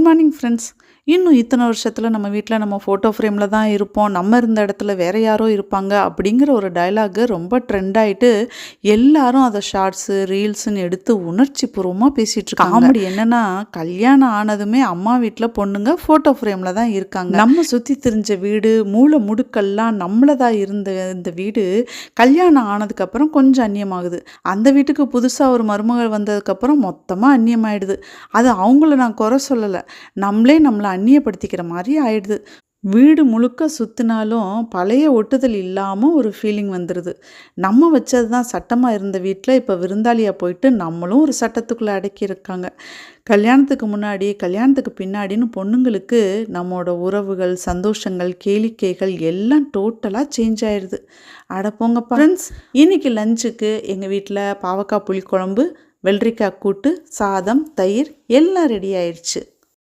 Morning friends. இன்னும் இத்தனை வருஷத்தில் நம்ம வீட்டில் நம்ம ஃபோட்டோ ஃப்ரேமில் தான் இருப்போம், நம்ம இருந்த இடத்துல வேறு யாரோ இருப்பாங்க அப்படிங்கிற ஒரு டயலாகு ரொம்ப ட்ரெண்ட் ஆகிட்டு எல்லாரும் அதை ஷார்ட்ஸு ரீல்ஸுன்னு எடுத்து உணர்ச்சி பூர்வமாக பேசிகிட்டு இருக்காங்க. காமெடி என்னென்னா, கல்யாணம் ஆனதுமே அம்மா வீட்டில் பொண்ணுங்க ஃபோட்டோ ஃப்ரேமில் தான் இருக்காங்க. நம்ம சுற்றி தெரிஞ்ச வீடு மூளை முடுக்கெல்லாம் நம்மளதாக இருந்த இந்த வீடு கல்யாணம் ஆனதுக்கப்புறம் கொஞ்சம் அந்நியமாகுது. அந்த வீட்டுக்கு புதுசாக ஒரு மருமகள் வந்ததுக்கப்புறம் மொத்தமாக அந்நியமாயிடுது. அது அவங்கள நான் குறை சொல்லலை, நம்மளை அந்நியப்படுத்திக்கிற மாதிரி ஆயிடுது. வீடு முழுக்க சுற்றினாலும் பழைய ஒட்டுதல் இல்லாமல் ஒரு ஃபீலிங் வந்துடுது. நம்ம வச்சது தான் சட்டமாக இருந்த வீட்டில் இப்போ விருந்தாளியாக போயிட்டு நம்மளும் ஒரு சட்டத்துக்குள்ளே அடக்கியிருக்காங்க. கல்யாணத்துக்கு முன்னாடி கல்யாணத்துக்கு பின்னாடின்னு பொண்ணுங்களுக்கு நம்மளோட உறவுகள், சந்தோஷங்கள், கேளிக்கைகள் எல்லாம் டோட்டலாக சேஞ்ச் ஆயிடுது. அட போங்கப்பா ஃப்ரெண்ட்ஸ், இன்றைக்கி லஞ்சுக்கு எங்கள் வீட்டில் பாவக்காய் புளிக்குழம்பு, வெள்ளரிக்காய் கூட்டு, சாதம், தயிர் எல்லாம் ரெடி ஆயிடுச்சு.